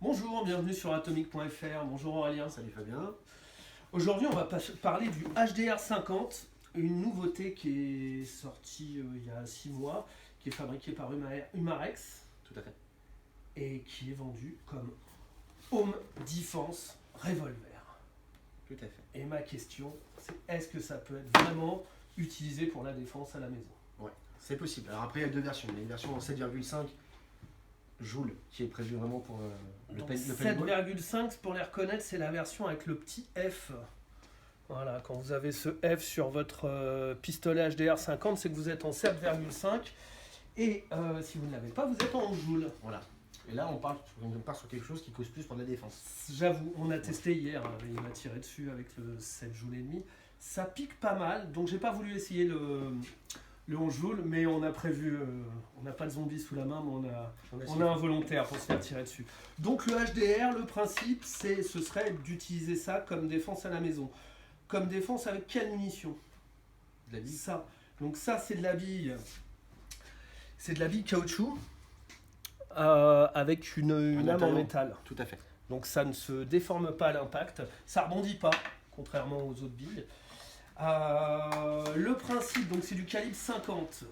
Bonjour, bienvenue sur atomic.fr. Bonjour Aurélien. Salut Fabien. Aujourd'hui, on va parler du HDR50, une nouveauté qui est sortie il y a 6 mois, qui est fabriquée par Umarex Tout à fait. et qui est vendue comme Home Defense Revolver. Tout à fait. Et ma question, c'est est-ce que ça peut être vraiment utilisé pour la défense à la maison? Ouais, c'est possible. Alors après, il y a deux versions. Il y a une version en 7,5 joules qui est prévue vraiment pour le paintball. 7,5 pour les reconnaître, c'est la version avec le petit F. Voilà, quand vous avez ce F sur votre pistolet HDR50, c'est que vous êtes en 7,5. Et si vous ne l'avez pas, vous êtes en joule. Voilà. Et là, on part sur quelque chose qui cause plus pour la défense. J'avoue, on a testé hier, il m'a tiré dessus avec le 7 joules et demi. Ça pique pas mal, donc j'ai pas voulu essayer le 11 joules, mais on a prévu, on n'a pas de zombie sous la main, mais on a un volontaire pour se faire tirer dessus. Donc le HDR, le principe, ce serait d'utiliser ça comme défense à la maison. Comme défense avec quelle munition? De la bille. Ça. Donc ça, c'est de la bille. C'est de la bille caoutchouc avec une lame en métal. Tout à fait. Donc ça ne se déforme pas à l'impact. Ça rebondit pas, contrairement aux autres billes. Le principe, donc c'est du calibre 50.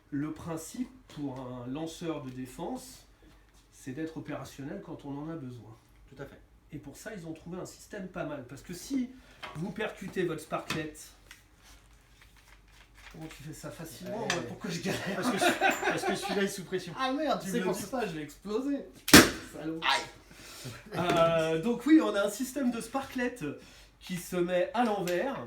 Le principe pour un lanceur de défense, c'est d'être opérationnel quand on en a besoin. Tout à fait. Et pour ça, ils ont trouvé un système pas mal. Parce que si vous percutez votre sparklet, comment tu fais ça facilement? Pourquoi je galère? Parce que celui-là est sous pression. Ah merde, tu C'est me pour dis ça. ça, je vais exploser. Salaud. Donc oui, on a un système de sparklet qui se met à l'envers.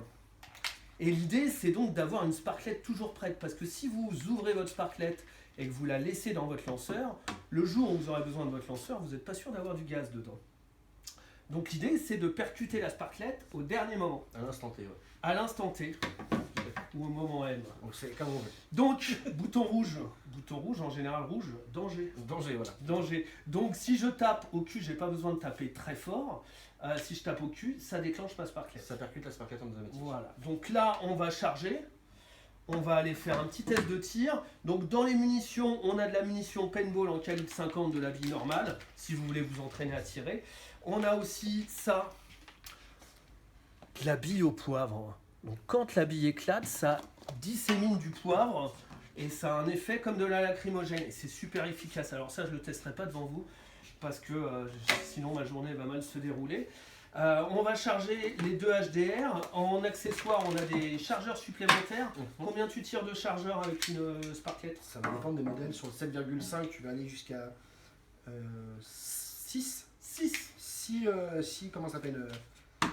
Et l'idée, c'est donc d'avoir une sparklet toujours prête. Parce que si vous ouvrez votre sparklet et que vous la laissez dans votre lanceur, le jour où vous aurez besoin de votre lanceur, vous n'êtes pas sûr d'avoir du gaz dedans. Donc l'idée, c'est de percuter la sparklet au dernier moment. À l'instant T, ouais. À l'instant T. Ou au moment M. Donc c'est comme on veut. Donc, bouton rouge en général rouge, danger. Danger, voilà. Danger. Donc si je tape au cul, j'ai pas besoin de taper très fort. Si je tape au cul, ça déclenche ma sparklet. Ça percute la sparklet en automatique. Voilà. Donc là, on va charger. On va aller faire un petit test de tir. Donc dans les munitions, on a de la munition paintball en calibre 50 de la bille normale, si vous voulez vous entraîner à tirer. On a aussi ça, de la bille au poivre. Donc quand la bille éclate, ça dissémine du poivre et ça a un effet comme de la lacrymogène. Et c'est super efficace. Alors ça, je ne le testerai pas devant vous parce que sinon ma journée va mal se dérouler. On va charger les deux HDR. En accessoire, on a des chargeurs supplémentaires. Combien tu tires de chargeurs avec une sparklet? Ça va dépendre des modèles. Sur le 7,5, tu vas aller jusqu'à 6. 6, comment ça s'appelle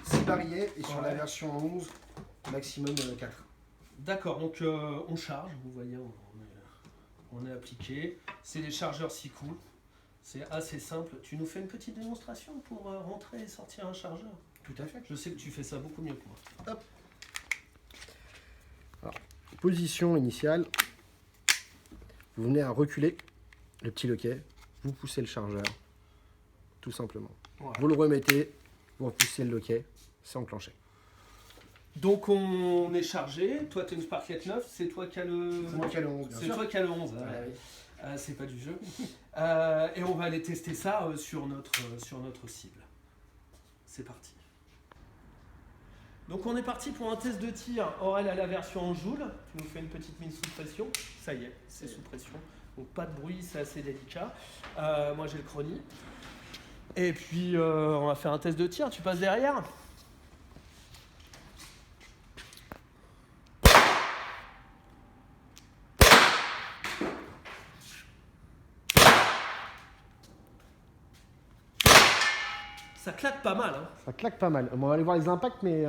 6 barillet. Et sur la version 11, maximum 4. D'accord, donc on charge. Vous voyez, on est appliqué. C'est des chargeurs 6 coups. C'est assez simple. Tu nous fais une petite démonstration pour rentrer et sortir un chargeur? Tout à fait. Je sais que tu fais ça beaucoup mieux que moi. Hop. Alors, position initiale. Vous venez à reculer le petit loquet. Vous poussez le chargeur. Tout simplement. Voilà. Vous le remettez. Vous repoussez le loquet. C'est enclenché. Donc on est chargé. Toi, tu as une sparklet 9. C'est toi qui as le... C'est moi qui ai le 11, bien C'est sûr. toi qui as le 11. Ouais. C'est pas du jeu. Et on va aller tester ça sur notre cible. C'est parti. Donc on est parti pour un test de tir. Aurel a la version en joule. Tu nous fais une petite mine sous pression. Ça y est, c'est sous pression. Donc pas de bruit, c'est assez délicat. Moi j'ai le chronie. Et puis on va faire un test de tir. Tu passes derrière. Ça claque pas mal, hein. Ça claque pas mal. On va aller voir les impacts, mais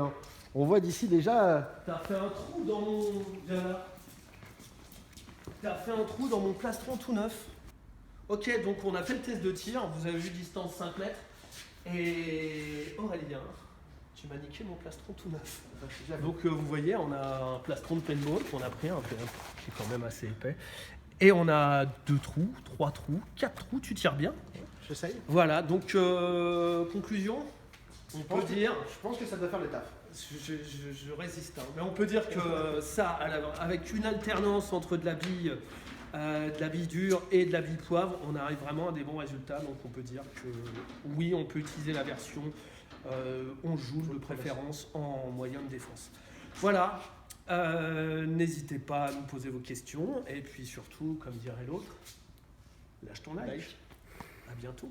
on voit d'ici déjà. T'as fait un trou dans mon... Viens là. T'as fait un trou dans mon plastron tout neuf. Ok, donc on a fait le test de tir. Vous avez vu distance 5 mètres. Et Aurélien, tu m'as niqué mon plastron tout neuf. Donc vous voyez, on a un plastron de paintball qu'on a pris, qui est quand même assez épais. Et on a 2 trous, 3 trous, 4 trous. Tu tires bien. J'essaye. Voilà, donc conclusion, on peut dire... Je pense que ça doit faire le taf. Je résiste, hein. Mais on peut dire que ça, avec une alternance entre de la bille de la bille dure et de la bille poivre, on arrive vraiment à des bons résultats. Donc on peut dire que oui, on peut utiliser la version 11 joules de préférence en moyen de défense. Voilà, n'hésitez pas à nous poser vos questions. Et puis surtout, comme dirait l'autre, lâche ton like. À bientôt.